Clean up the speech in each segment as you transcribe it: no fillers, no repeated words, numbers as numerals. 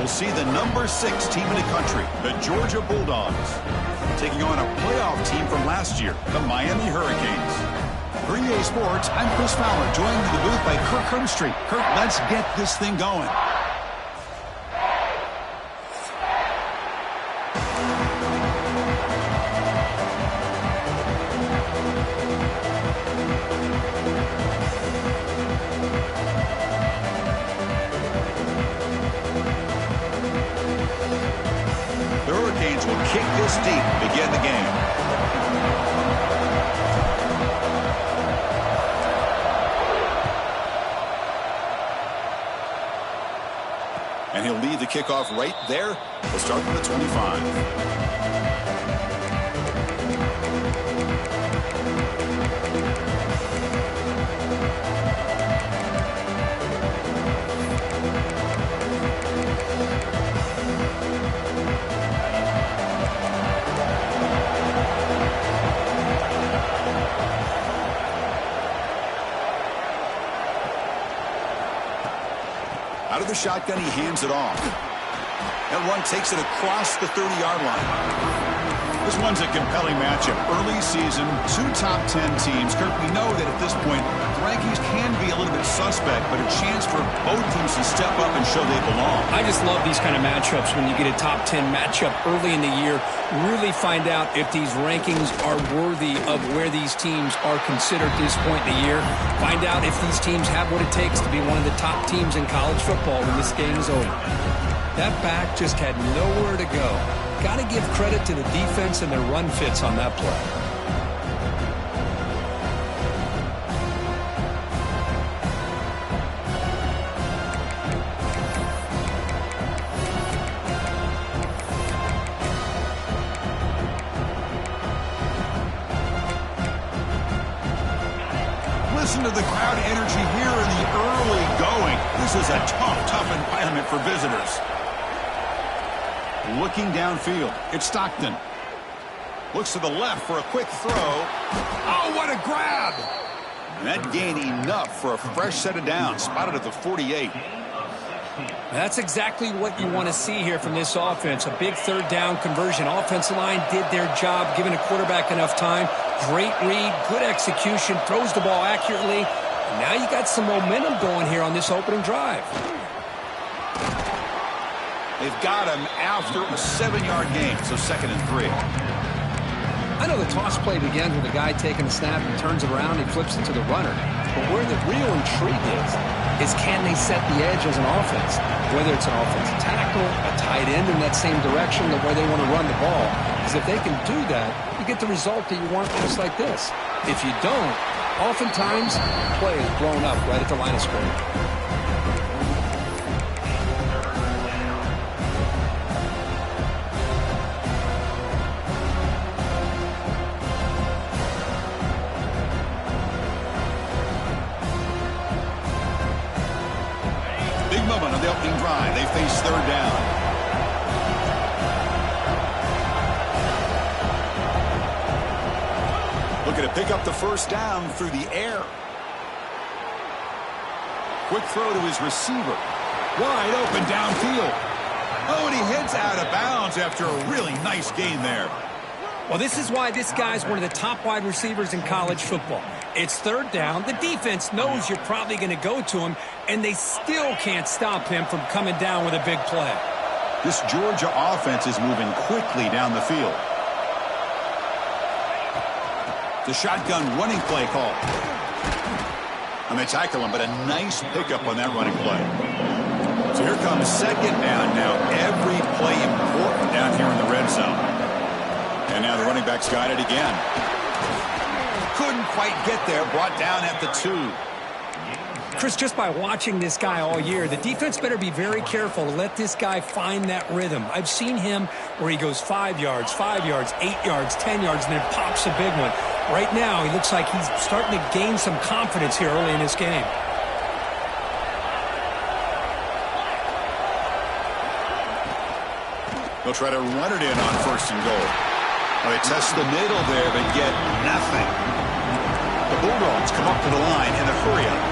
We'll see the #6 team in the country, the Georgia Bulldogs, taking on a playoff team from last year, the Miami Hurricanes. For EA Sports, I'm Chris Fowler, joined in the booth by Kirk Hermstreet. Kirk, let's get this thing going. The Hurricanes will kick this deep to begin the game. And he'll lead the kickoff right there. We'll start from the 25. Out of the shotgun, he hands it off. That one takes it across the 30-yard line. This one's a compelling matchup. Early season, 2 top 10 teams. Kirk, we know that at this point, the rankings can be a little bit suspect, but a chance for both teams to step up and show they belong. I just love these kind of matchups when you get a top 10 matchup early in the year. Really find out if these rankings are worthy of where these teams are considered at this point in the year. Find out if these teams have what it takes to be one of the top teams in college football when this game is over. That back just had nowhere to go. Got to give credit to the defense and their run fits on that play. Listen to the crowd energy here in the early going. This is a tough environment for visitors. Looking downfield, it's Stockton. Looks to the left for a quick throw. Oh, what a grab! And that gained enough for a fresh set of downs, spotted at the 48. That's exactly what you want to see here from this offense. A big third down conversion. Offensive line did their job, giving a quarterback enough time. Great read, good execution, throws the ball accurately. And now you got some momentum going here on this opening drive. They've got him after a 7-yard gain, so 2nd and 3. I know the toss play begins with a guy taking the snap and turns it around and flips it to the runner. But where the real intrigue is can they set the edge as an offense? Whether it's an offensive tackle, a tight end in that same direction, where they want to run the ball. Because if they can do that, you get the result that you want just like this. If you don't, oftentimes, play is blown up right at the line of scrimmage. Moment on the opening drive. They face 3rd down. Looking to pick up the 1st down through the air. Quick throw to his receiver. Wide open downfield. Oh, and he heads out of bounds after a really nice gain there. Well, this is why this guy's one of the top wide receivers in college football. It's 3rd down. The defense knows you're probably going to go to him, and they still can't stop him from coming down with a big play. This Georgia offense is moving quickly down the field. The shotgun running play call. And they tackle him, but a nice pickup on that running play. So here comes 2nd down now. Every play important down here in the red zone. And now the running back's got it again. Couldn't quite get there. Brought down at the 2. Chris, just by watching this guy all year, the defense better be very careful to let this guy find that rhythm. I've seen him where he goes 5 yards, 8 yards, 10 yards, and then pops a big one. Right now, he looks like he's starting to gain some confidence here early in this game. They'll try to run it in on 1st and goal. Well, they test the middle there, but get nothing. The Bulldogs come up to the line in a hurry-up.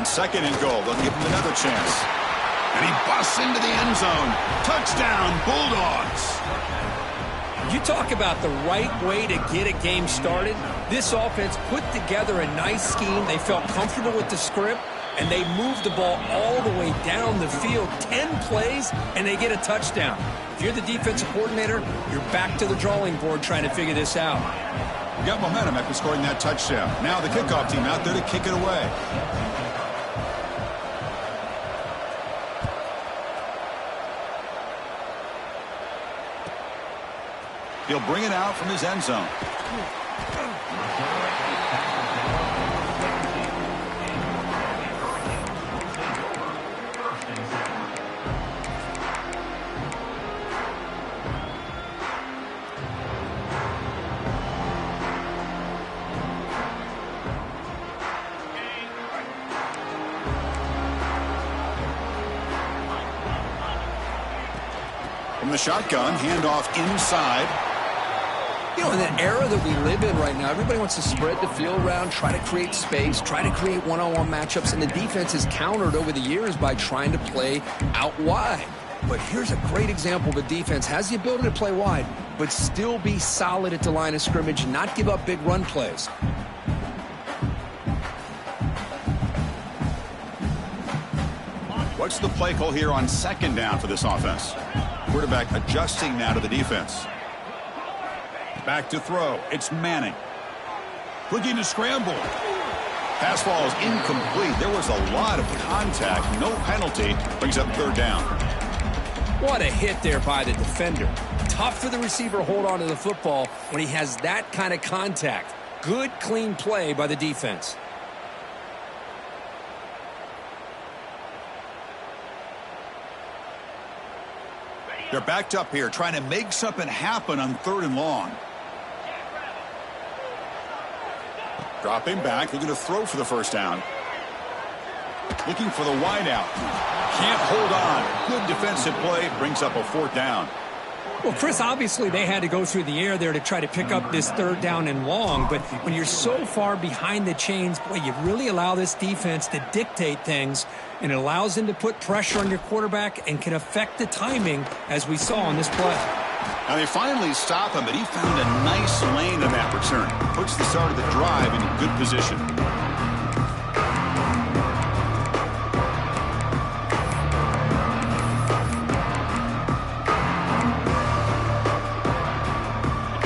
On 2nd and goal, they'll give him another chance. And he busts into the end zone. Touchdown, Bulldogs. You talk about the right way to get a game started. This offense put together a nice scheme. They felt comfortable with the script, and they moved the ball all the way down the field. 10 plays, and they get a touchdown. If you're the defensive coordinator, you're back to the drawing board trying to figure this out. You got momentum after scoring that touchdown. Now the kickoff team out there to kick it away. He'll bring it out from his end zone. From the shotgun, handoff inside. You know, in the era that we live in right now, everybody wants to spread the field around, try to create space, try to create one-on-one matchups, and the defense has countered over the years by trying to play out wide. But here's a great example of a defense has the ability to play wide, but still be solid at the line of scrimmage and not give up big run plays. What's the play call here on 2nd down for this offense? Quarterback adjusting now to the defense. Back to throw. It's Manning. Looking to scramble. Pass ball is incomplete. There was a lot of contact. No penalty. Brings up 3rd down. What a hit there by the defender. Tough for the receiver to hold on to the football when he has that kind of contact. Good, clean play by the defense. They're backed up here, trying to make something happen on 3rd and long. Dropping back, looking to throw for the 1st down. Looking for the wideout. Can't hold on. Good defensive play, brings up a 4th down. Well, Chris, obviously they had to go through the air there to try to pick up this 3rd down and long, but when you're so far behind the chains, boy, you really allow this defense to dictate things, and it allows them to put pressure on your quarterback and can affect the timing, as we saw on this play. Now they finally stop him, but he found a nice lane in that return. Puts the start of the drive in good position.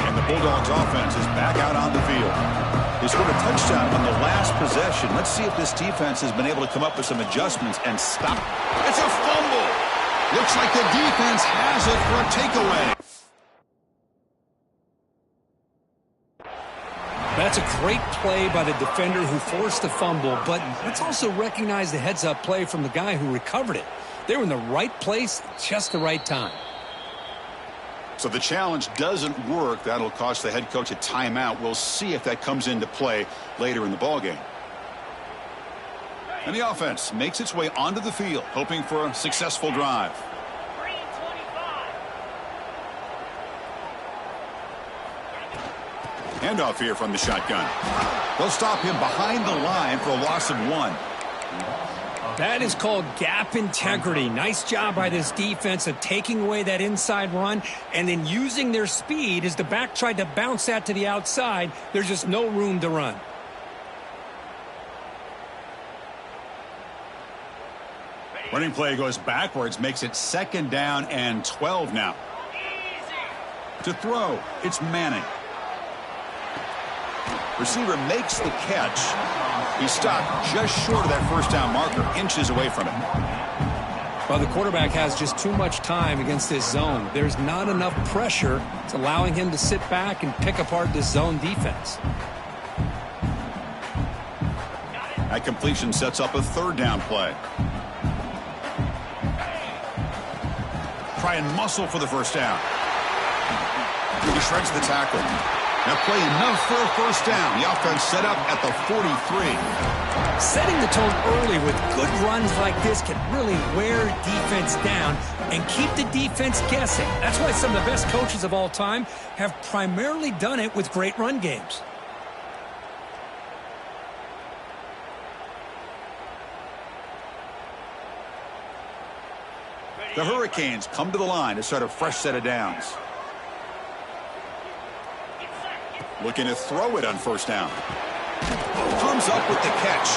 And the Bulldogs offense is back out on the field. They scored a touchdown on the last possession. Let's see if this defense has been able to come up with some adjustments and stop. It's a fumble. Looks like the defense has it for a takeaway. That's a great play by the defender who forced the fumble, but let's also recognize the heads-up play from the guy who recovered it. They were in the right place at just the right time. So the challenge doesn't work. That'll cost the head coach a timeout. We'll see if that comes into play later in the ballgame. And the offense makes its way onto the field, hoping for a successful drive. Handoff here from the shotgun. They'll stop him behind the line for a loss of 1. That is called gap integrity. Nice job by this defense of taking away that inside run and then using their speed as the back tried to bounce that to the outside. There's just no room to run. Running play goes backwards, makes it 2nd down and 12 now. To throw, it's Manning. Receiver makes the catch. He's stopped just short of that 1st down marker, inches away from it. Well, the quarterback has just too much time against this zone. There's not enough pressure. It's allowing him to sit back and pick apart this zone defense. That completion sets up a 3rd down play. Try and muscle for the 1st down. He shreds the tackle. Now play enough for a 1st down. The offense set up at the 43. Setting the tone early with good runs like this can really wear defense down and keep the defense guessing. That's why some of the best coaches of all time have primarily done it with great run games. The Hurricanes come to the line to start a fresh set of downs. Looking to throw it on first down. Comes up with the catch.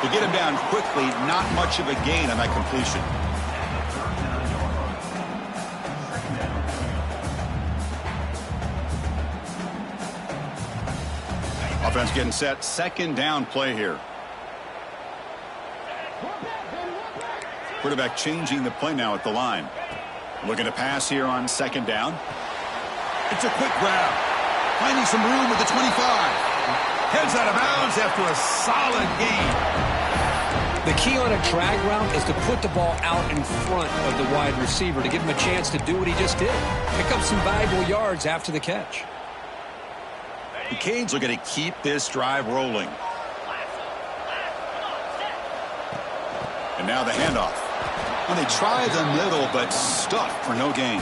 To get him down quickly, not much of a gain on that completion. Offense getting set. Second down play here. Quarterback changing the play now at the line. Looking to pass here on second down. It's a quick grab. Finding some room with the 25. Heads out of bounds after a solid gain. The key on a drag route is to put the ball out in front of the wide receiver to give him a chance to do what he just did. Pick up some valuable yards after the catch. The Canes are going to keep this drive rolling. And now the handoff. And they try the middle, but stuck for no gain.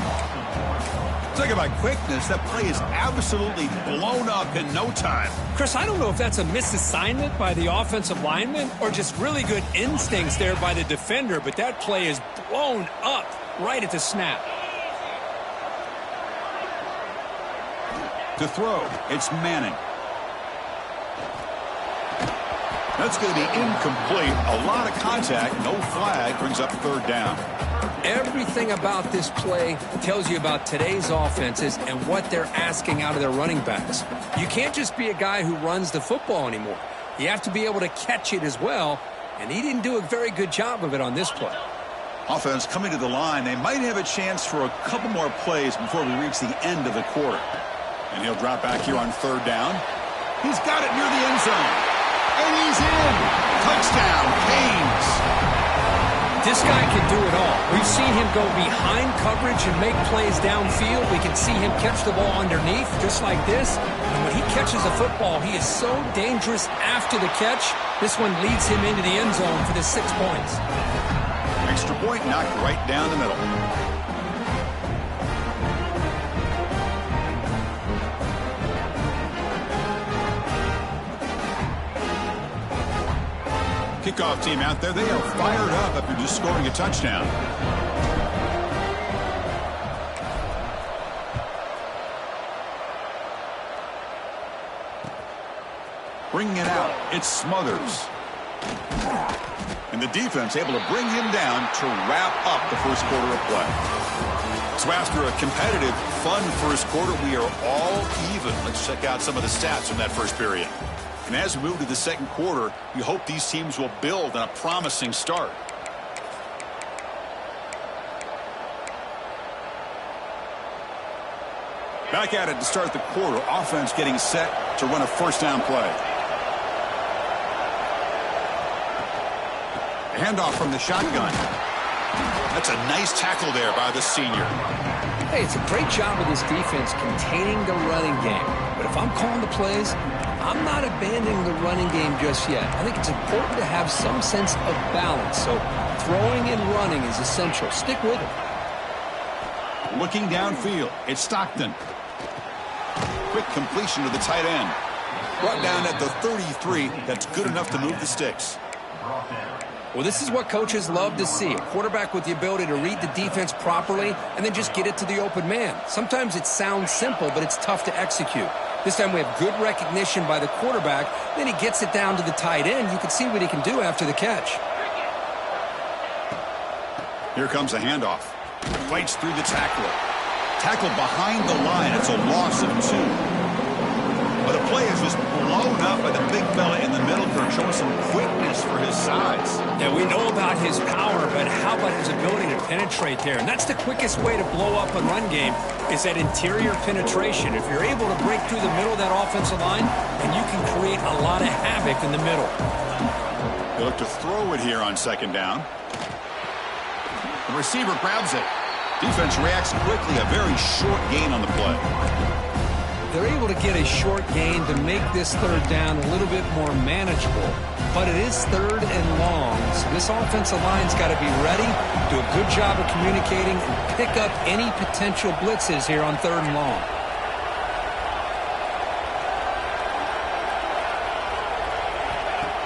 Talk about quickness. That play is absolutely blown up in no time. Chris, I don't know if that's a misassignment by the offensive lineman or just really good instincts there by the defender, but that play is blown up right at the snap. To throw, it's Manning. That's going to be incomplete. A lot of contact, no flag, brings up third down. Everything about this play tells you about today's offenses and what they're asking out of their running backs. You can't just be a guy who runs the football anymore. You have to be able to catch it as well, and he didn't do a very good job of it on this play. Offense coming to the line. They might have a chance for a couple more plays before we reach the end of the quarter. And he'll drop back here on third down. He's got it near the end zone. And he's in. Touchdown, Canes. This guy can do it all. We've seen him go behind coverage and make plays downfield. We can see him catch the ball underneath, just like this. And when he catches a football, he is so dangerous after the catch. This one leads him into the end zone for the 6 points. Extra point knocked right down the middle. Kickoff team out there. They are fired up after just scoring a touchdown. Bringing it out. It's Smothers. And the defense able to bring him down to wrap up the first quarter of play. So after a competitive, fun first quarter, we are all even. Let's check out some of the stats from that first period. And as we move to the second quarter, you hope these teams will build on a promising start. Back at it to start the quarter. Offense getting set to run a first down play. Handoff from the shotgun. That's a nice tackle there by the senior. Hey, it's a great job of this defense containing the running game. But if I'm calling the plays, I'm not abandoning the running game just yet. I think it's important to have some sense of balance. So throwing and running is essential. Stick with it. Looking downfield, it's Stockton. Quick completion to the tight end. Brought down at the 33. That's good enough to move the sticks. Well, this is what coaches love to see. A quarterback with the ability to read the defense properly and then just get it to the open man. Sometimes it sounds simple, but it's tough to execute. This time we have good recognition by the quarterback. Then he gets it down to the tight end. You can see what he can do after the catch. Here comes a handoff. Fights through the tackler. Tackled behind the line. It's a loss of 2. But the play is just blown up by the big fella in the middle for showing some quickness for his size. Yeah, we know about his power, but how about his ability to penetrate there? And that's the quickest way to blow up a run game is that interior penetration. If you're able to break through the middle of that offensive line, then you can create a lot of havoc in the middle. They look to throw it here on second down. The receiver grabs it. Defense reacts quickly. A very short gain on the play. They're able to get a short gain to make this third down a little bit more manageable. But it is third and long, so this offensive line's got to be ready, do a good job of communicating, and pick up any potential blitzes here on third and long.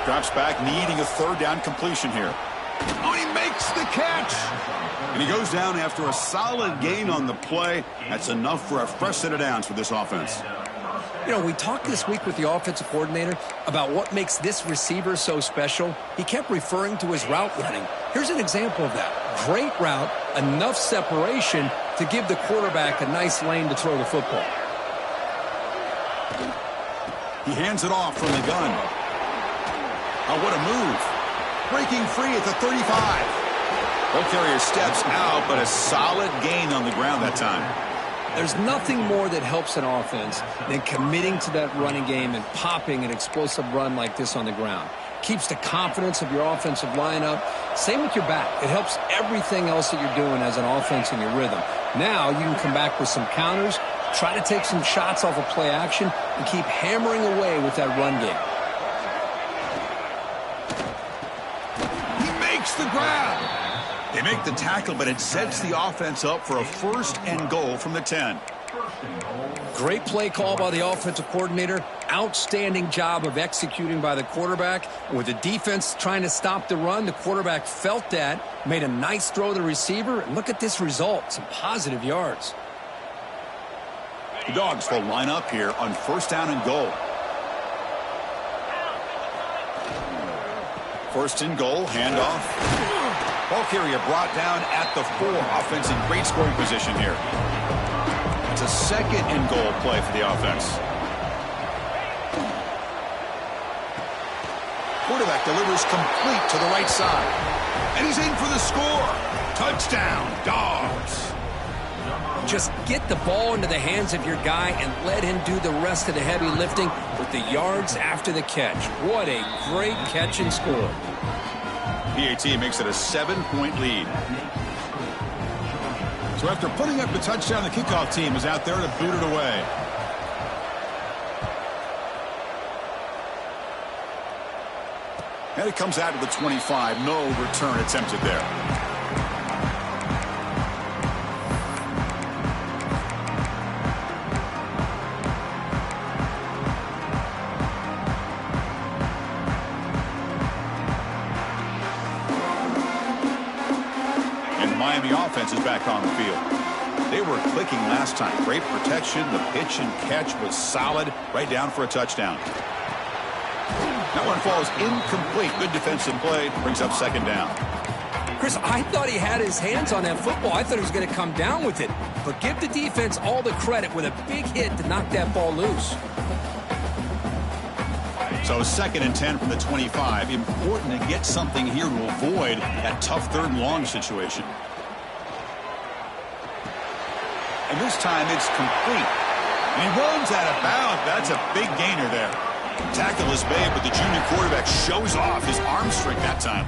Drops back, needing a third down completion here. Oh, he makes makes the catch. And he goes down after a solid gain on the play. That's enough for a fresh set of downs for this offense. You know, we talked this week with the offensive coordinator about what makes this receiver so special. He kept referring to his route running. Here's an example of that. Great route, enough separation to give the quarterback a nice lane to throw the football. He hands it off from the gun. Oh, what a move. Breaking free at the 35. Ball carrier steps out, but a solid gain on the ground that time. There's nothing more that helps an offense than committing to that running game and popping an explosive run like this on the ground. Keeps the confidence of your offensive lineup. Same with your back. It helps everything else that you're doing as an offense in your rhythm. Now you can come back with some counters, try to take some shots off of play action, and keep hammering away with that run game. He makes the grab. They make the tackle, but it sets the offense up for a 1st and goal from the 10. Great play call by the offensive coordinator. Outstanding job of executing by the quarterback. With the defense trying to stop the run, the quarterback felt that, made a nice throw to the receiver, and look at this result, some positive yards. The Dogs will line up here on 1st down and goal. 1st and goal, handoff. Ball carrier brought down at the 4. Offense in great scoring position here. It's a 2nd and goal play for the offense. Quarterback delivers complete to the right side. And he's in for the score. Touchdown, Dogs. Just get the ball into the hands of your guy and let him do the rest of the heavy lifting with the yards after the catch. What a great catch and score. PAT makes it a 7-point lead. So after putting up the touchdown, the kickoff team is out there to boot it away. And it comes out to the 25. No return attempted there. Miami offense is back on the field. They were clicking last time. Great protection. The pitch and catch was solid. Right down for a touchdown. That one falls incomplete. Good defensive play. Brings up 2nd down. Chris, I thought he had his hands on that football. I thought he was going to come down with it. But give the defense all the credit with a big hit to knock that ball loose. So 2nd and 10 from the 25. Important to get something here to avoid that tough 3rd and long situation. And this time it's complete. And he runs out of bounds. That's a big gainer there. Tackle is made, but the junior quarterback shows off his arm strength that time.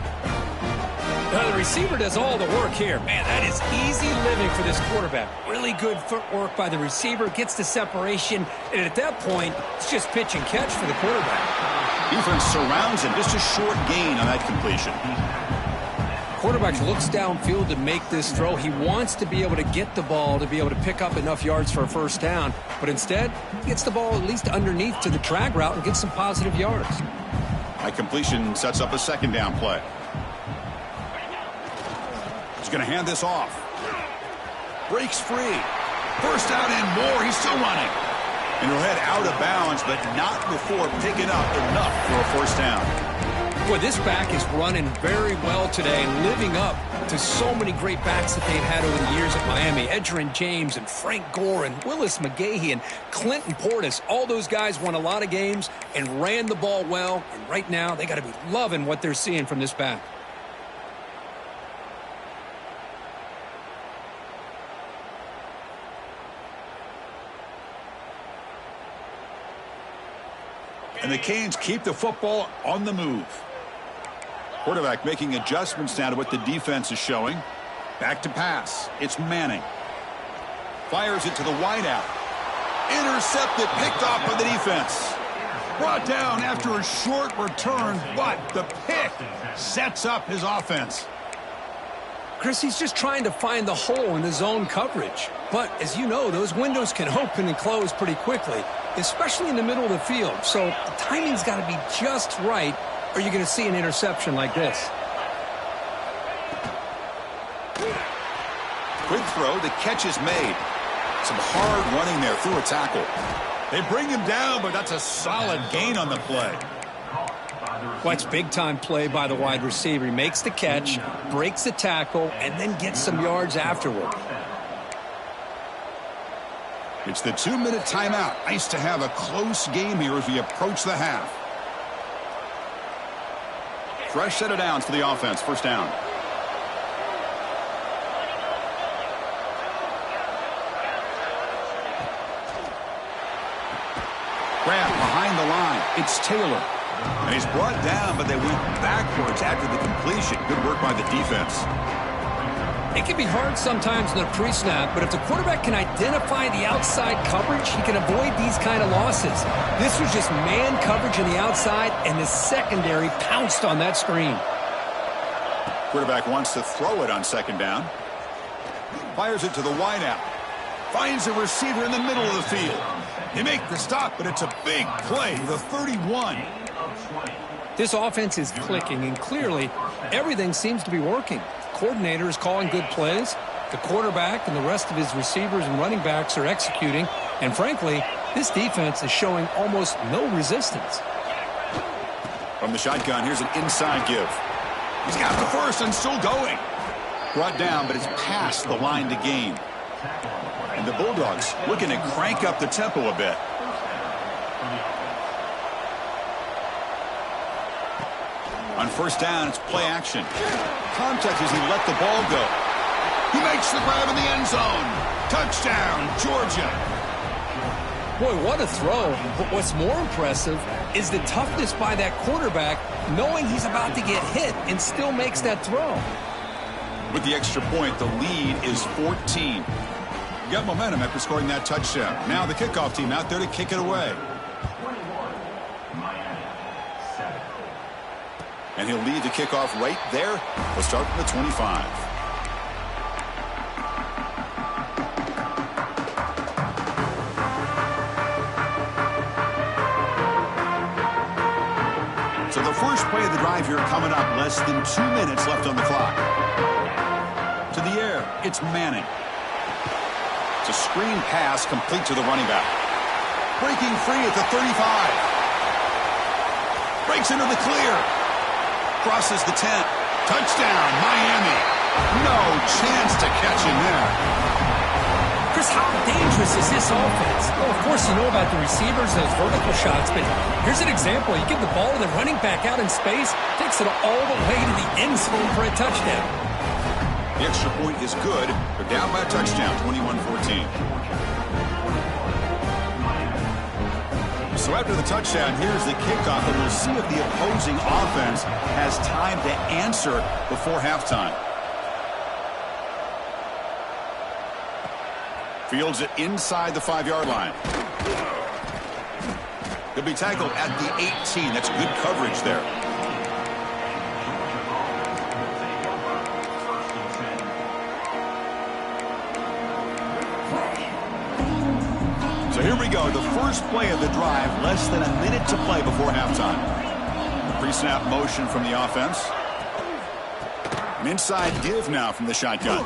Now the receiver does all the work here. Man, that is easy living for this quarterback. Really good footwork by the receiver, gets the separation, and at that point, it's just pitch and catch for the quarterback. Defense surrounds him. Just a short gain on that completion. Quarterback looks downfield to make this throw. He wants to be able to get the ball to be able to pick up enough yards for a 1st down, but instead, he gets the ball at least underneath to the drag route and gets some positive yards. That completion sets up a 2nd down play. He's going to hand this off. Breaks free. 1st down and more. He's still running. And he'll head out of bounds, but not before picking up enough for a 1st down. Boy, this back is running very well today, living up to so many great backs that they've had over the years at Miami. Edgerrin James and Frank Gore and Willis McGahee and Clinton Portis. All those guys won a lot of games and ran the ball well. And right now, they got to be loving what they're seeing from this back. And the Canes keep the football on the move. Quarterback making adjustments now to what the defense is showing. Back to pass. It's Manning. Fires it to the wideout. Intercepted, picked off by the defense. Brought down after a short return, but the pick sets up his offense. Chris, he's just trying to find the hole in the zone coverage. But as you know, those windows can open and close pretty quickly, especially in the middle of the field. So the timing's got to be just right, or you're going to see an interception like this. Quick throw, the catch is made. Some hard running there through a tackle. They bring him down, but that's a solid gain on the play. Well, it's big-time play by the wide receiver. He makes the catch, breaks the tackle, and then gets some yards afterward. It's the 2-minute timeout. Nice to have a close game here as we approach the half. Fresh set of downs for the offense. First down. Grab behind the line. It's Taylor. And he's brought down, but they went backwards after the completion. Good work by the defense. It can be hard sometimes in the pre-snap, but if the quarterback can identify the outside coverage, he can avoid these kind of losses. This was just man coverage on the outside, and the secondary pounced on that screen. Quarterback wants to throw it on second down. Fires it to the wideout. Finds a receiver in the middle of the field. They make the stop, but it's a big play. The 31. This offense is clicking, and clearly everything seems to be working. The coordinator is calling good plays. The quarterback and the rest of his receivers and running backs are executing. And frankly, this defense is showing almost no resistance. From the shotgun, here's an inside give. He's got the first and still going. Brought down, but it's past the line to gain. And the Bulldogs looking to crank up the tempo a bit. On first down, it's play action. Contact as he let the ball go. He makes the grab in the end zone. Touchdown, Georgia. Boy, what a throw. But what's more impressive is the toughness by that quarterback, knowing he's about to get hit and still makes that throw. With the extra point, the lead is 14. Got momentum after scoring that touchdown. Now the kickoff team out there to kick it away. And he'll lead the kickoff right there. We'll start from the 25. So the first play of the drive here coming up. Less than 2 minutes left on the clock. To the air, it's Manning. It's a screen pass complete to the running back. Breaking free at the 35. Breaks into the clear. Crosses the 10. Touchdown, Miami. No chance to catch him there. Chris, how dangerous is this offense? Well, of course, you know about the receivers, those vertical shots, but here's an example. You give the ball to the running back out in space, takes it all the way to the end zone for a touchdown. The extra point is good. They're down by a touchdown, 21-14. So after the touchdown, here's the kickoff, and we'll see if the opposing offense has time to answer before halftime. Fields it inside the 5-yard line. He'll be tackled at the 18. That's good coverage there. So here we go, the first play of the drive, less than a minute to play before halftime. Pre-snap motion from the offense. An inside give now from the shotgun.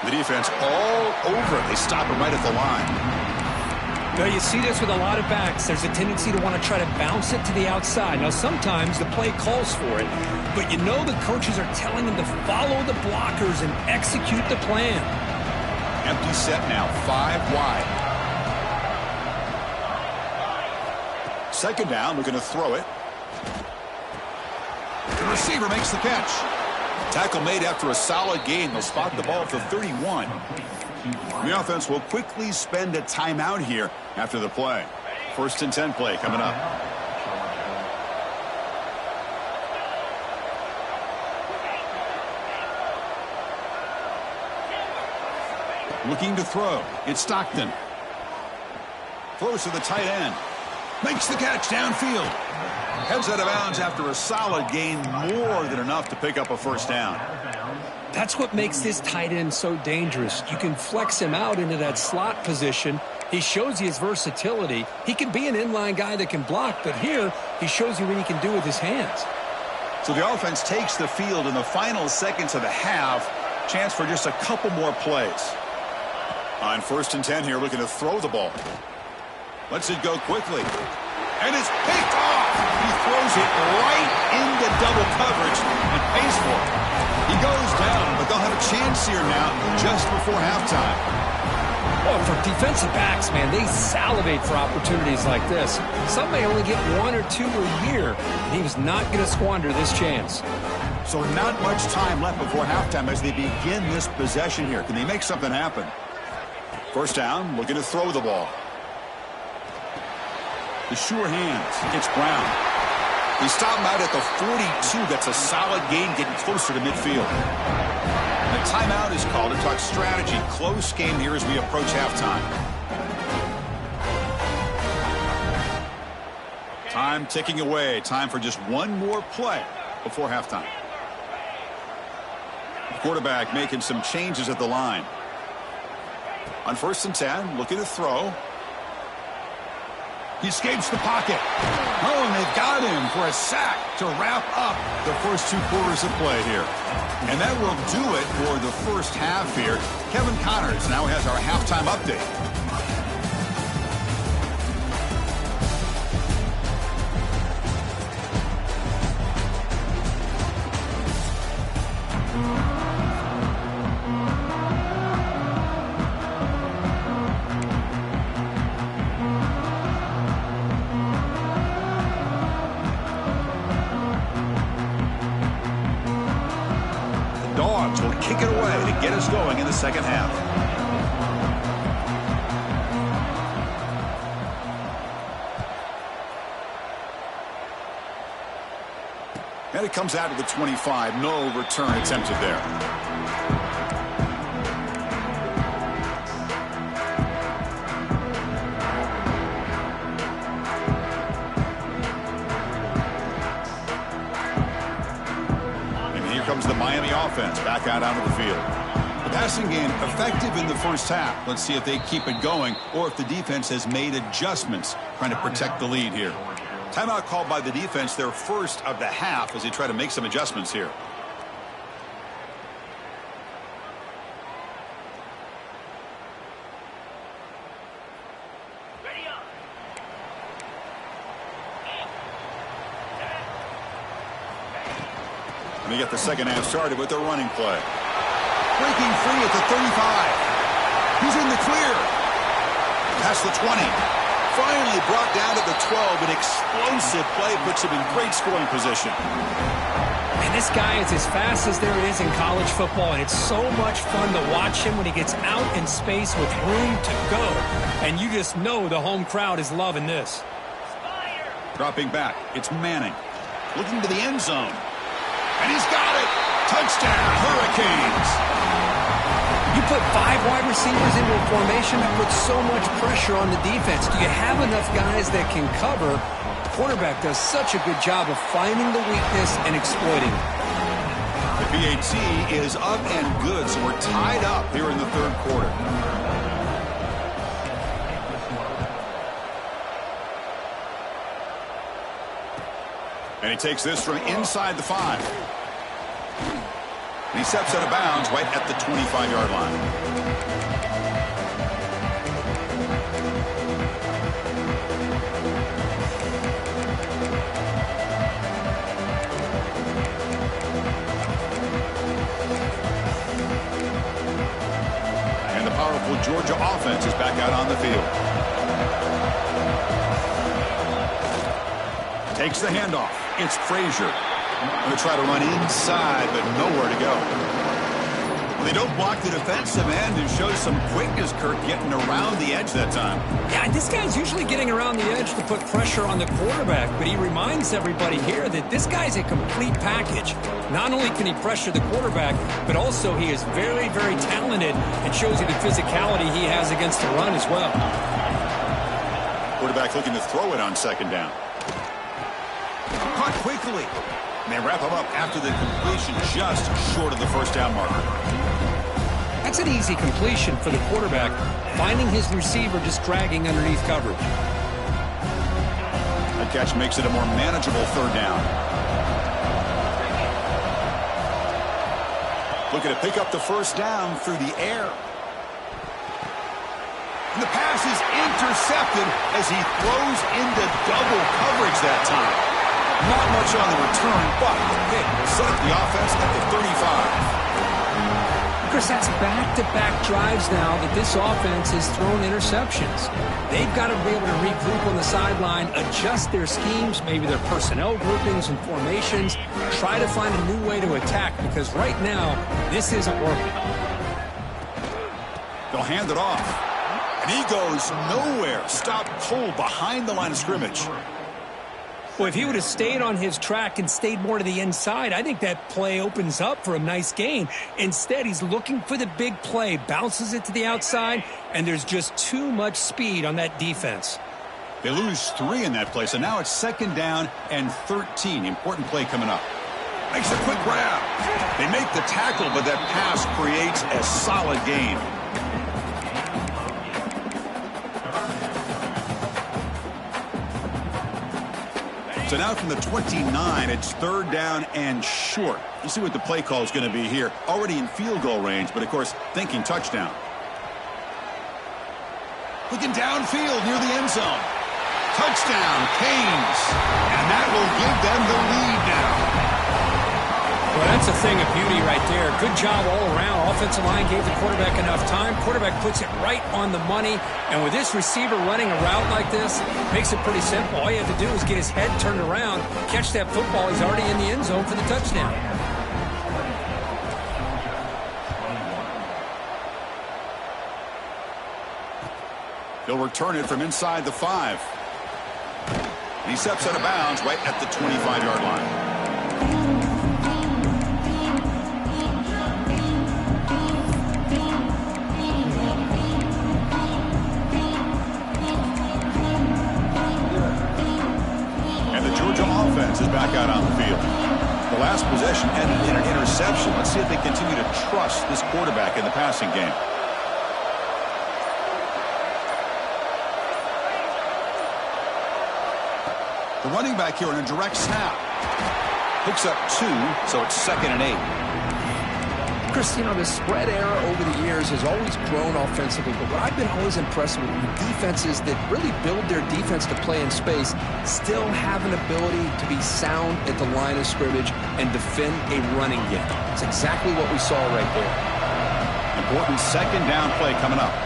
The defense all over it. They stop it right at the line. Now, you see this with a lot of backs. There's a tendency to want to try to bounce it to the outside. Now, sometimes the play calls for it, but you know the coaches are telling them to follow the blockers and execute the plan. Empty set now, 5 wide. Second down, looking to throw it. The receiver makes the catch. Tackle made after a solid gain. They'll spot the ball at the 31. The offense will quickly spend a timeout here after the play. First and 10 play coming up. Looking to throw. It's Stockton. Throws to the tight end. Makes the catch downfield. Heads out of bounds after a solid gain, more than enough to pick up a first down. That's what makes this tight end so dangerous. You can flex him out into that slot position. He shows you his versatility. He can be an inline guy that can block, but here he shows you what he can do with his hands. So the offense takes the field in the final seconds of the half. Chance for just a couple more plays. On 1st and 10 here, looking to throw the ball. Lets it go quickly. And it's picked off. He throws it right into double coverage and pays for it. He goes down, but they'll have a chance here now just before halftime. Well, for defensive backs, man, they salivate for opportunities like this. Some may only get 1 or 2 a year. He was not going to squander this chance. So not much time left before halftime as they begin this possession here. Can they make something happen? 1st down, looking to throw the ball. The sure hands. It's Brown. He stopped him out at the 42. That's a solid gain, getting closer to midfield. The timeout is called to talk strategy. Close game here as we approach halftime. Time ticking away. Time for just one more play before halftime. The quarterback making some changes at the line. On 1st and 10, looking to throw. He escapes the pocket. Oh, and they've got him for a sack to wrap up the first 2 quarters of play here. And that will do it for the first half here. Kevin Connors now has our halftime update. Kick it away to get us going in the second half. And it comes out to the 25. No return attempted there. Comes the Miami offense back out onto the field. The passing game effective in the first half. Let's see if they keep it going or if the defense has made adjustments trying to protect the lead here. Timeout called by the defense, their first of the half, as they try to make some adjustments here. They get the second half started with their running play. Breaking free at the 35. He's in the clear. Past the 20. Finally brought down to the 12. An explosive play puts him in great scoring position. And this guy is as fast as there is in college football, and it's so much fun to watch him when he gets out in space with room to go. And you just know the home crowd is loving this. Dropping back, it's Manning. Looking to the end zone. And he's got it. Touchdown, Hurricanes. You put 5 wide receivers into a formation that puts so much pressure on the defense. Do you have enough guys that can cover? The quarterback does such a good job of finding the weakness and exploiting it. The PAT is up and good, so we're tied up here in the 3rd quarter. And he takes this from inside the 5. And he steps out of bounds right at the 25-yard line. And the powerful Georgia offense is back out on the field. Takes the handoff. It's Frazier. Going to try to run inside, but nowhere to go. Well, they don't block the defensive end and show some quickness, Kirk, getting around the edge that time. Yeah, this guy's usually getting around the edge to put pressure on the quarterback, but he reminds everybody here that this guy's a complete package. Not only can he pressure the quarterback, but also he is very, very talented and shows you the physicality he has against the run as well. Quarterback looking to throw it on 2nd down. Caught quickly. And they wrap him up after the completion just short of the 1st down marker. That's an easy completion for the quarterback, finding his receiver just dragging underneath coverage. That catch makes it a more manageable 3rd down. Looking to pick up the first down through the air. And the pass is intercepted as he throws into double coverage that time. Not much on the return, but the pick will set up the offense at the 35. Chris, that's back-to-back drives now that this offense has thrown interceptions. They've got to be able to regroup on the sideline, adjust their schemes, maybe their personnel groupings and formations, try to find a new way to attack, because right now, this isn't working. They'll hand it off. And he goes nowhere. Stopped cold behind the line of scrimmage. Well, if he would have stayed on his track and stayed more to the inside, I think that play opens up for a nice gain. Instead, he's looking for the big play, bounces it to the outside, and there's just too much speed on that defense. They lose 3 in that play, so now it's 2nd down and 13. Important play coming up. Makes a quick grab. They make the tackle, but that pass creates a solid gain. So now from the 29, it's 3rd down and short. You see what the play call is going to be here. Already in field goal range, but of course, thinking touchdown. Looking downfield near the end zone. Touchdown, Canes. And that will give them the lead now. Well, that's a thing of beauty right there. Good job all around. Offensive line gave the quarterback enough time. Quarterback puts it right on the money. And with this receiver running a route like this, makes it pretty simple. All you have to do is get his head turned around, catch that football. He's already in the end zone for the touchdown. He'll return it from inside the 5. And he steps out of bounds right at the 25-yard line. Offense is back out on the field. The last possession ended in an interception. Let's see if they continue to trust this quarterback in the passing game. The running back here on a direct snap. Picks up 2, so it's 2nd and 8. Chris, you know, the spread era over the years has always grown offensively, but what I've been always impressed with defenses that really build their defense to play in space still have an ability to be sound at the line of scrimmage and defend a running game. It's exactly what we saw right there. Important 2nd down play coming up.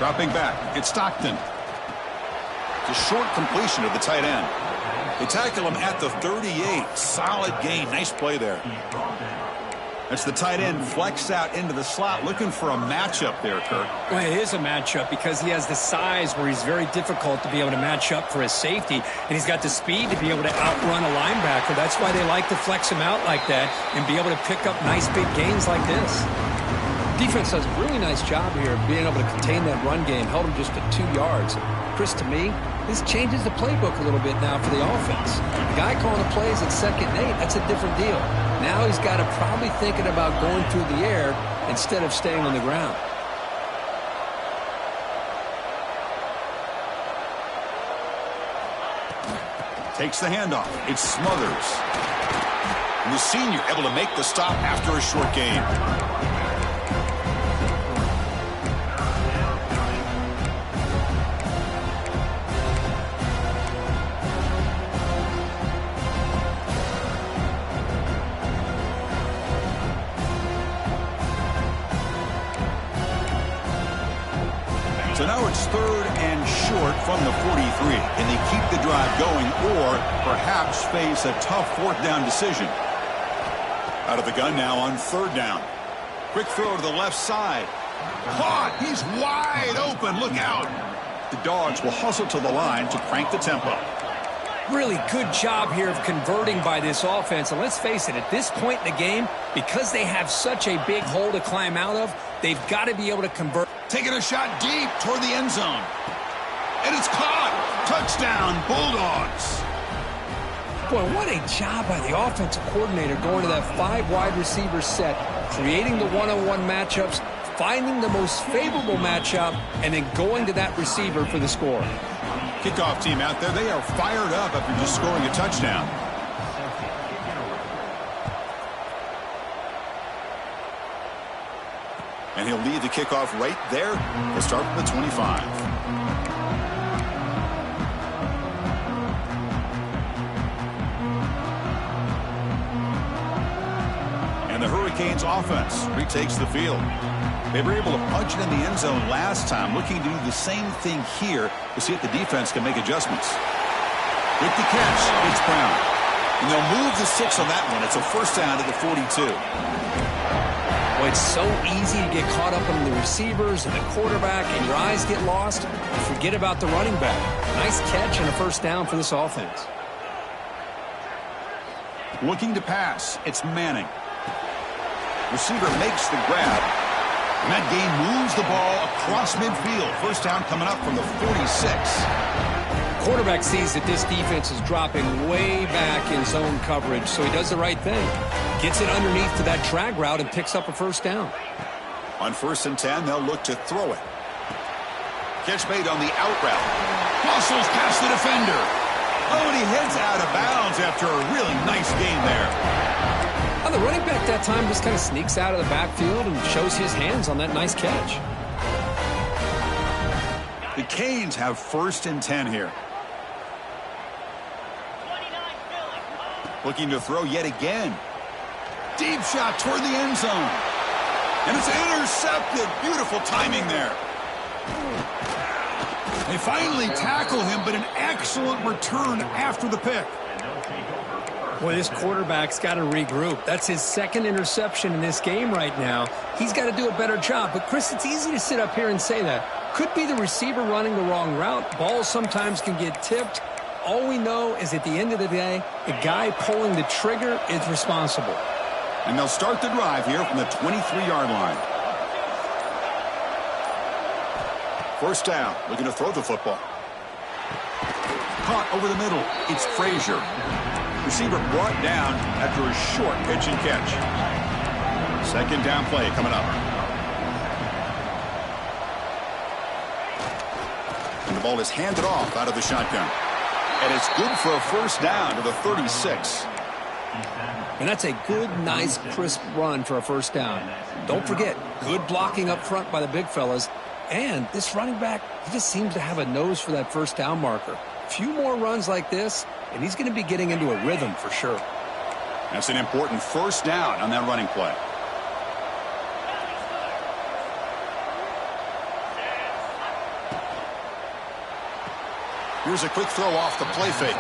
Dropping back, it's Stockton. It's a short completion of the tight end. They tackle him at the 38. Solid gain. Nice play there. That's the tight end flex out into the slot, looking for a matchup there, Kirk. Well, it is a matchup because he has the size where he's very difficult to be able to match up for his safety, and he's got the speed to be able to outrun a linebacker. That's why they like to flex him out like that and be able to pick up nice big gains like this. Defense does a really nice job here of being able to contain that run game, held him just at 2 yards. Chris, to me, this changes the playbook a little bit now for the offense. The guy calling the plays at 2nd and 8, that's a different deal. Now he's got to probably thinking about going through the air instead of staying on the ground. Takes the handoff. It's Smothers. And the senior able to make the stop after a short gain. So now it's 3rd and short from the 43. Can they keep the drive going or perhaps face a tough 4th down decision? Out of the gun now on 3rd down. Quick throw to the left side. Caught. He's wide open. Look out. The Dogs will hustle to the line to crank the tempo. Really good job here of converting by this offense. And let's face it, at this point in the game, because they have such a big hole to climb out of, they've got to be able to convert. Taking a shot deep toward the end zone. And it's caught. Touchdown, Bulldogs. Boy, what a job by the offensive coordinator going to that 5 wide receiver set, creating the one-on-one matchups, finding the most favorable matchup, and then going to that receiver for the score. Kickoff team out there, they are fired up after just scoring a touchdown. And he'll lead the kickoff right there. He'll start from the 25. And the Hurricanes offense retakes the field. They were able to punch it in the end zone last time, looking to do the same thing here to see if the defense can make adjustments. With the catch, it's Brown. And they'll move the 6 on that one. It's a first down to the 42. Well, it's so easy to get caught up on the receivers and the quarterback, and your eyes get lost. Forget about the running back. Nice catch and a first down for this offense. Looking to pass, it's Manning. Receiver makes the grab. And that gain moves the ball across midfield. First down coming up from the 46. Quarterback sees that this defense is dropping way back in zone coverage, so he does the right thing. Gets it underneath to that drag route and picks up a first down. On 1st and 10, they'll look to throw it. Catch made on the out route. Muscles past the defender. Oh, and he heads out of bounds after a really nice game there. The running back that time just kind of sneaks out of the backfield and shows his hands on that nice catch. The Canes have 1st and 10 here. Looking to throw yet again. Deep shot toward the end zone. And it's intercepted. Beautiful timing there. They finally tackle him, but an excellent return after the pick. Boy, this quarterback's got to regroup. That's his 2nd interception in this game right now. He's got to do a better job. But, Chris, it's easy to sit up here and say that. Could be the receiver running the wrong route. Balls sometimes can get tipped. All we know is at the end of the day, the guy pulling the trigger is responsible. And they'll start the drive here from the 23-yard line. First down, looking to throw the football. Caught over the middle. It's Frazier. Receiver brought down after a short pitch and catch. 2nd down play coming up. And the ball is handed off out of the shotgun. And it's good for a first down to the 36. And that's a good, nice, crisp run for a first down. Don't forget, good blocking up front by the big fellas. And this running back, he just seems to have a nose for that first down marker. A few more runs like this, and he's going to be getting into a rhythm for sure. That's an important first down on that running play. Here's a quick throw off the play fake.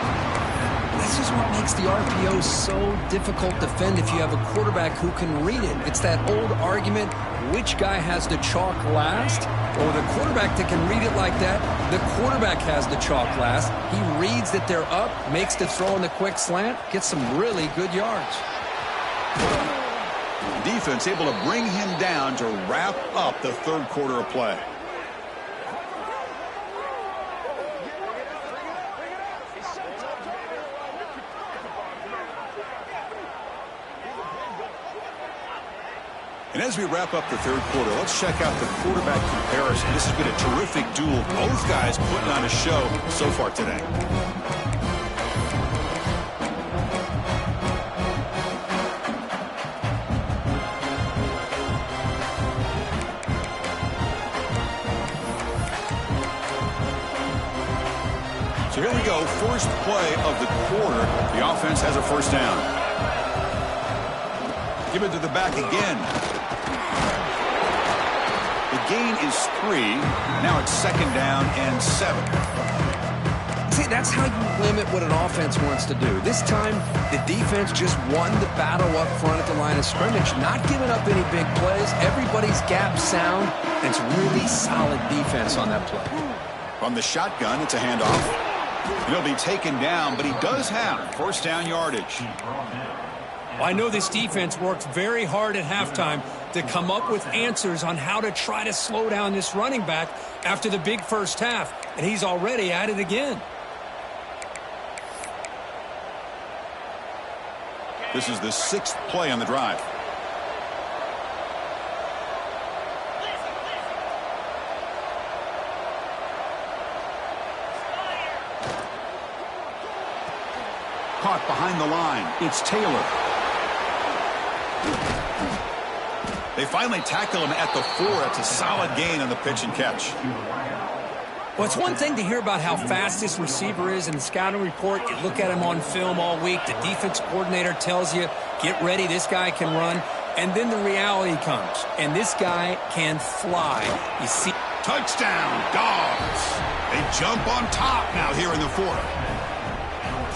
This is what makes the RPO so difficult to defend if you have a quarterback who can read it. It's that old argument, which guy has the chalk last? Or the quarterback that can read it like that, the quarterback has the chalk last. He reads that they're up, makes the throw in the quick slant, gets some really good yards. Defense able to bring him down to wrap up the 3rd quarter of play. And as we wrap up the 3rd quarter, let's check out the quarterback comparison. This has been a terrific duel. Both guys putting on a show so far today. So here we go, first play of the quarter. The offense has a first down. Give it to the back again. The gain is 3. Now it's 2nd down and 7. See, that's how you limit what an offense wants to do. This time, the defense just won the battle up front at the line of scrimmage, not giving up any big plays. Everybody's gap sound, and it's really solid defense on that play. From the shotgun, it's a handoff. He'll be taken down, but he does have first down yardage. Well, I know this defense worked very hard at halftime to come up with answers on how to try to slow down this running back after the big first half, and he's already at it again. This is the 6th play on the drive. Caught behind the line. It's Taylor. They finally tackle him at the 4. It's a solid gain on the pitch and catch. Well, it's one thing to hear about how fast this receiver is in the scouting report. You look at him on film all week. The defense coordinator tells you, get ready, this guy can run. And then the reality comes, and this guy can fly. You see, touchdown, Dogs. They jump on top now here in the 4th.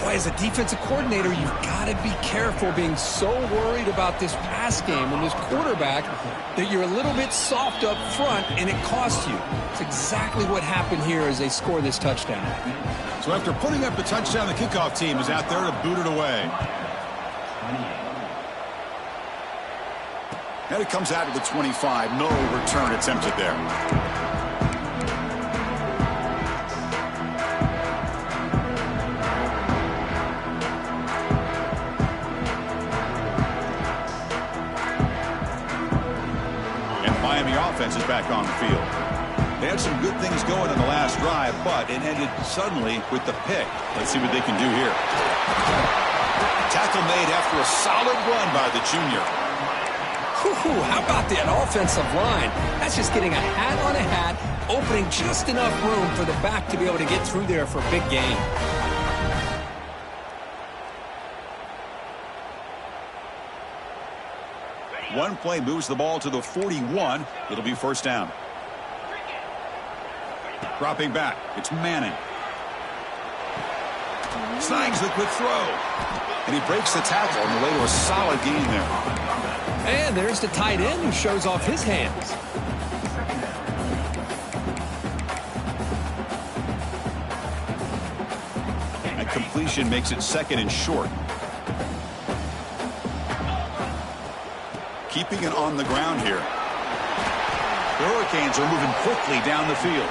Boy, as a defensive coordinator, you've got to be careful being so worried about this pass game and this quarterback that you're a little bit soft up front, and it costs you. It's exactly what happened here as they score this touchdown. So after putting up the touchdown, the kickoff team is out there to boot it away. And it comes out to the 25. No return attempted there. Offense is back on the field. They had some good things going in the last drive, but it ended suddenly with the pick. Let's see what they can do here. Tackle made after a solid run by the junior. How about that offensive line? That's just getting a hat on a hat, opening just enough room for the back to be able to get through there for a big gain. One play moves the ball to the 41. It'll be first down. Dropping back. It's Manning. Snags the quick throw. And he breaks the tackle on the way to a solid gain there. And there's the tight end who shows off his hands. And completion makes it 2nd and short. Keeping it on the ground here. The Hurricanes are moving quickly down the field.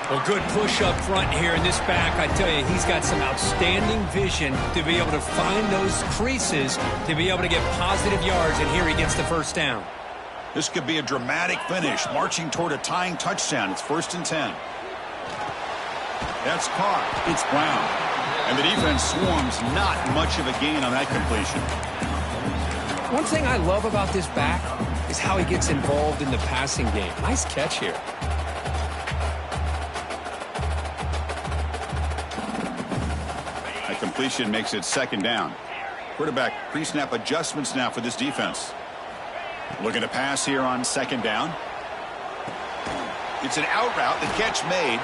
Well, good push up front here in this back. I tell you, he's got some outstanding vision to be able to find those creases, to be able to get positive yards, and here he gets the first down. This could be a dramatic finish, marching toward a tying touchdown. It's 1st and 10. That's caught. It's Brown. And the defense swarms. Not much of a gain on that completion. One thing I love about this back is how he gets involved in the passing game. Nice catch here. A completion makes it 2nd down. Quarterback pre-snap adjustments now for this defense. Looking to pass here on 2nd down. It's an out route, the catch made.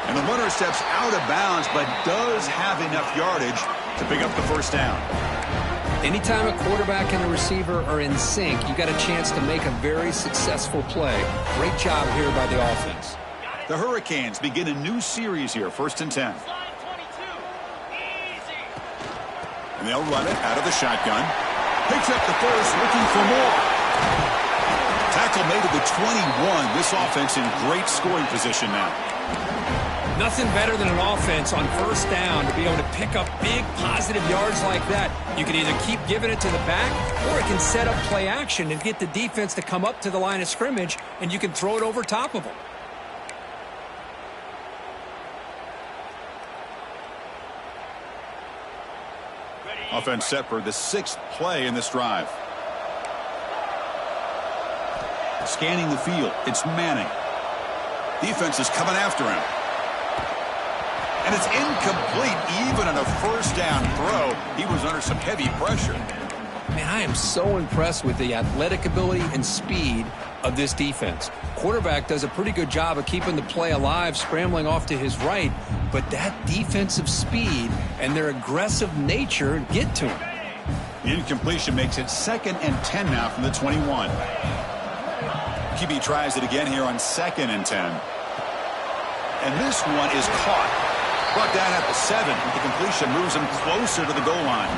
And the runner steps out of bounds, but does have enough yardage to pick up the first down. Anytime a quarterback and a receiver are in sync, you got a chance to make a very successful play. Great job here by the offense. The Hurricanes begin a new series here, 1st and 10. And they'll run it out of the shotgun. Picks up the first, looking for more. Tackle made at the 21. This offense in great scoring position now. Nothing better than an offense on first down to be able to pick up big positive yards like that. You can either keep giving it to the back, or it can set up play action and get the defense to come up to the line of scrimmage, and you can throw it over top of them. Offense set for the 6th play in this drive. Scanning the field. It's Manning. Defense is coming after him. And it's incomplete. Even on a first down throw, he was under some heavy pressure. Man, I am so impressed with the athletic ability and speed of this defense. Quarterback does a pretty good job of keeping the play alive, scrambling off to his right, but that defensive speed and their aggressive nature get to him. The incompletion makes it 2nd and 10 now from the 21. QB tries it again here on 2nd and 10. And this one is caught. Brought down at the 7. The completion moves him closer to the goal line.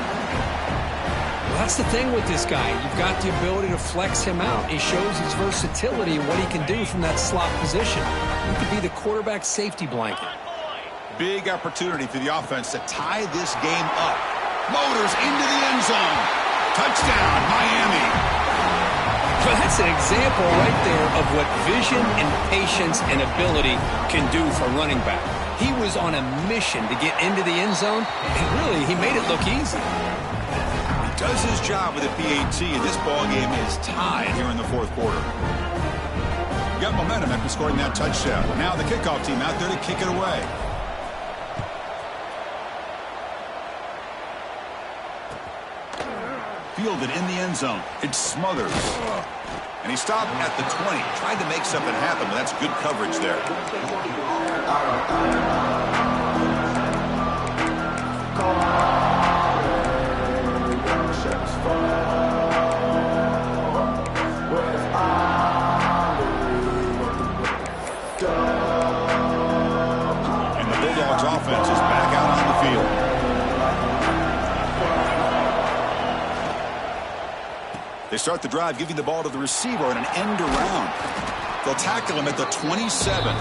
Well, that's the thing with this guy. You've got the ability to flex him out. He shows his versatility and what he can do from that slot position. He could be the quarterback safety blanket. Big opportunity for the offense to tie this game up. Motors into the end zone. Touchdown, Miami. Well, that's an example right there of what vision and patience and ability can do for running back. He was on a mission to get into the end zone, and really, he made it look easy. He does his job with a PAT, and this ball game is tied here in the fourth quarter. Got momentum after scoring that touchdown. Now the kickoff team out there to kick it away. Fielded in the end zone. It smothers. And he stopped at the 20. Tried to make something happen, but that's good coverage there. And the Bulldogs offense is back out on the field. They start the drive, giving the ball to the receiver and an end around. They'll tackle him at the 27.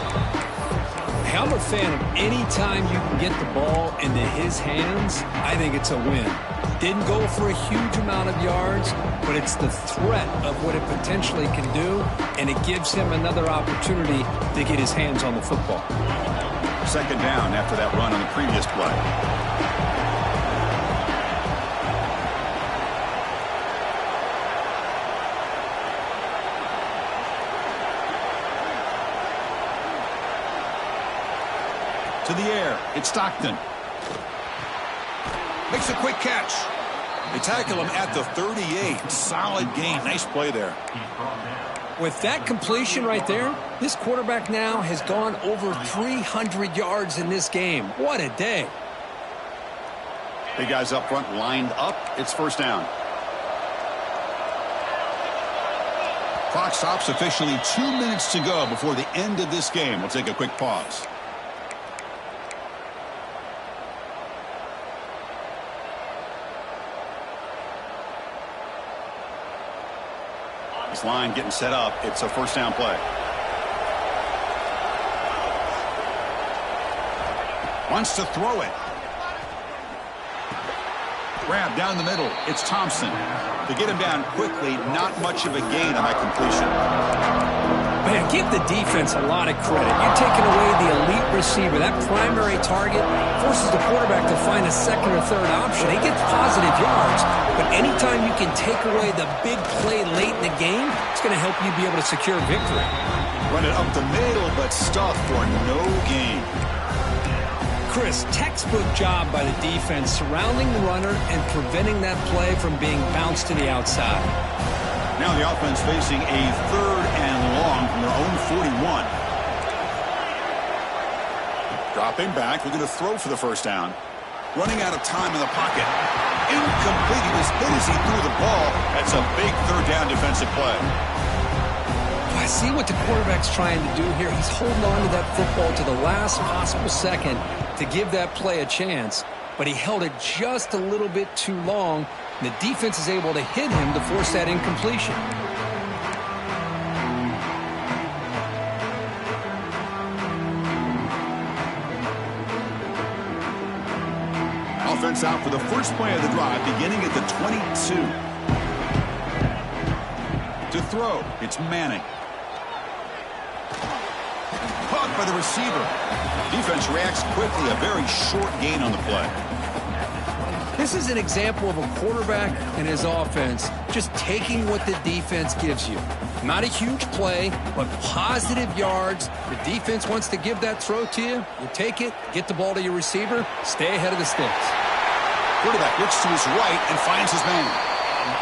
Hey, I'm a fan of any time you can get the ball into his hands. I think it's a win. Didn't go for a huge amount of yards, but it's the threat of what it potentially can do, and it gives him another opportunity to get his hands on the football. Second down after that run on the previous play. To the air, it's Stockton. Makes a quick catch. They tackle him at the 38. Solid gain. Nice play there. With that completion right there, this quarterback now has gone over 300 yards in this game. What a day. Big guys up front lined up. It's first down. Clock stops officially 2 minutes to go before the end of this game. We'll take a quick pause. This line getting set up. It's a first down play. Wants to throw it. Grab down the middle. It's Thompson. To get him down quickly, not much of a gain on that completion. Man, give the defense a lot of credit. You're taking away the elite receiver. That primary target forces the quarterback to find a second or third option. He gets positive yards, but anytime you can take away the big play late in the game, it's going to help you be able to secure victory. Run it up the middle, but stuffed for no gain. Chris, textbook job by the defense surrounding the runner and preventing that play from being bounced to the outside. Now the offense facing a third and long from their own 41. Dropping back, looking to throw for the first down. Running out of time in the pocket. Incomplete. He was hit as he threw the ball. That's a big third down defensive play. I see what the quarterback's trying to do here. He's holding on to that football to the last possible second to give that play a chance, but he held it just a little bit too long. The defense is able to hit him to force that incompletion. Offense out for the first play of the drive, beginning at the 22. To throw, it's Manning. Caught by the receiver. Defense reacts quickly, a very short gain on the play. This is an example of a quarterback and his offense just taking what the defense gives you. Not a huge play, but positive yards. The defense wants to give that throw to you. You take it, get the ball to your receiver, stay ahead of the sticks. Quarterback looks to his right and finds his man.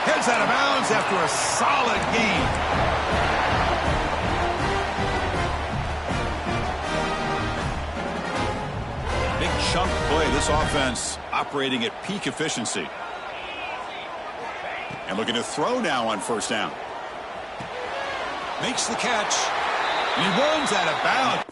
Heads out of bounds after a solid gain. Big chunk play. This offense operating at peak efficiency. And looking to throw now on first down. Makes the catch. He runs out of bounds.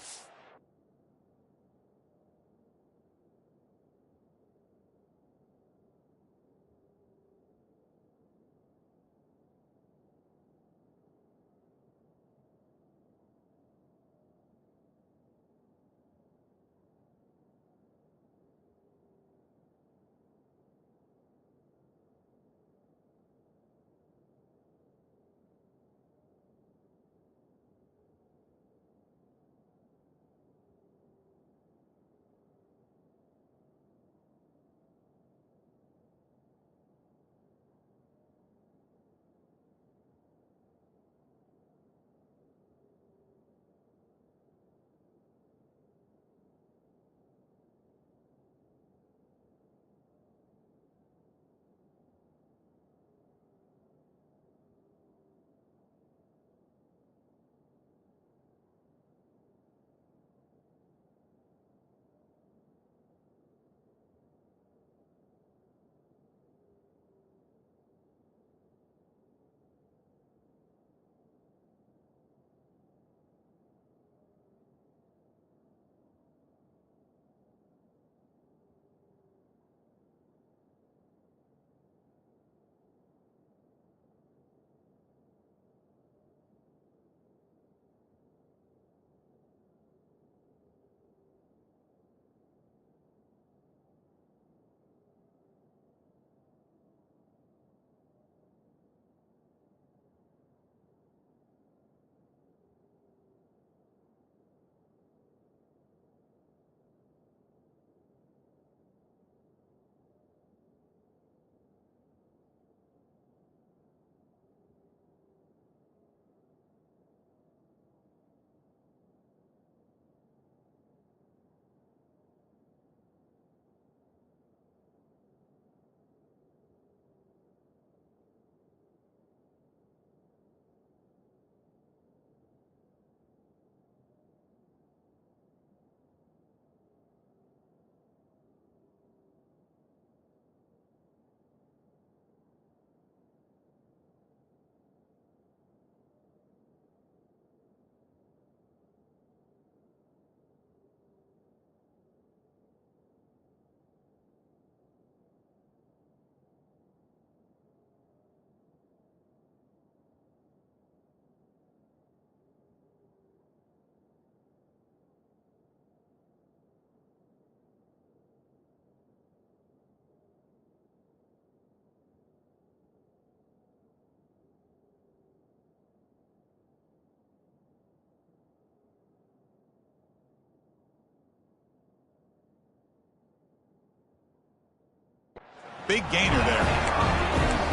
big gainer there.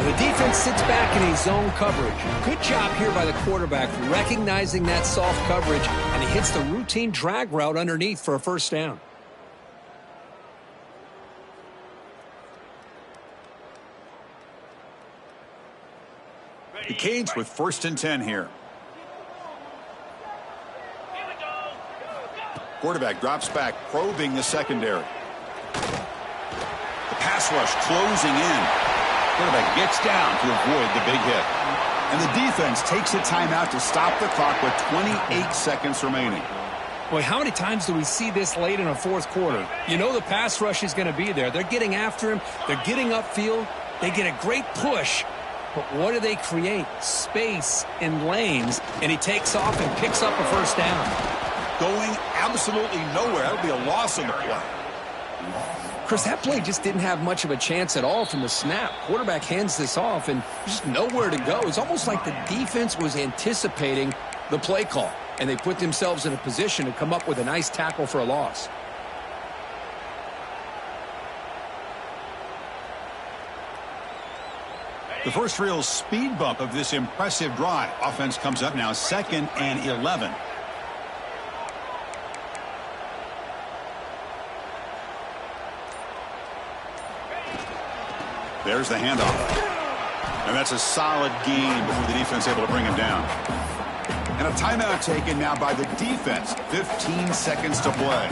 The defense sits back in a zone coverage. Good job here by the quarterback recognizing that soft coverage, and he hits the routine drag route underneath for a first down. The Canes with 1st and 10 here. Quarterback drops back, probing the secondary. The pass rush closing in. Quarterback gets down to avoid the big hit. And the defense takes a timeout to stop the clock with 28 seconds remaining. Boy, how many times do we see this late in a fourth quarter? You know the pass rush is going to be there. They're getting after him. They're getting upfield. They get a great push. But what do they create? Space in lanes. And he takes off and picks up a first down. Going absolutely nowhere. That would be a loss on the play. Chris, that play just didn't have much of a chance at all from the snap. Quarterback hands this off and just nowhere to go. It's almost like the defense was anticipating the play call, and they put themselves in a position to come up with a nice tackle for a loss. The first real speed bump of this impressive drive. Offense comes up now 2nd and 11. There's the handoff. And that's a solid gain before the defense able to bring him down. And a timeout taken now by the defense. 15 seconds to play.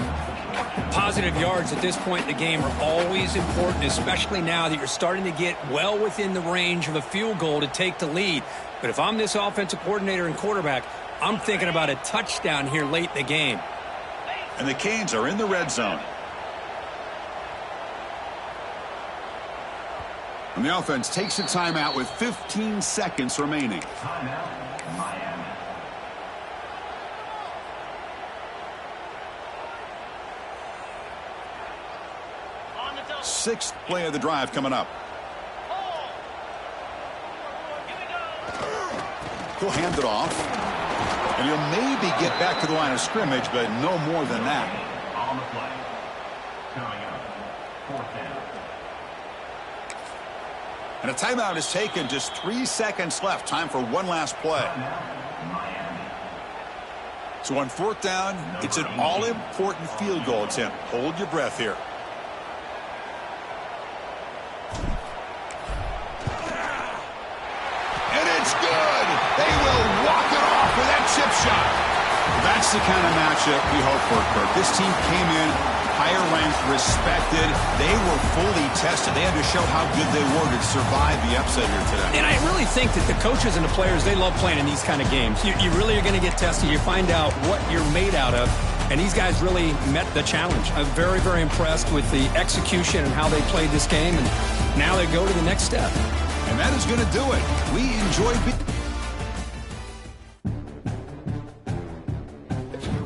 Positive yards at this point in the game are always important, especially now that you're starting to get well within the range of a field goal to take the lead. But if I'm this offensive coordinator and quarterback, I'm thinking about a touchdown here late in the game. And the Canes are in the red zone. And the offense takes a timeout with 15 seconds remaining. Timeout, Miami. Sixth play of the drive coming up. He'll hand it off. And he'll maybe get back to the line of scrimmage, but no more than that. On the play. Coming up, 4th down. And a timeout is taken. Just 3 seconds left. Time for one last play. So on 4th down, it's an all-important field goal attempt. Hold your breath here. And it's good. They will walk it off with that chip shot. That's the kind of matchup we hope for, Kirk. This team came in higher ranked, respected. They were fully tested. They had to show how good they were to survive the upset here today. And I really think that the coaches and the players, they love playing in these kind of games. You really are going to get tested. You find out what you're made out of. And these guys really met the challenge. I'm very, very impressed with the execution and how they played this game. And now they go to the next step. And that is going to do it. We enjoyed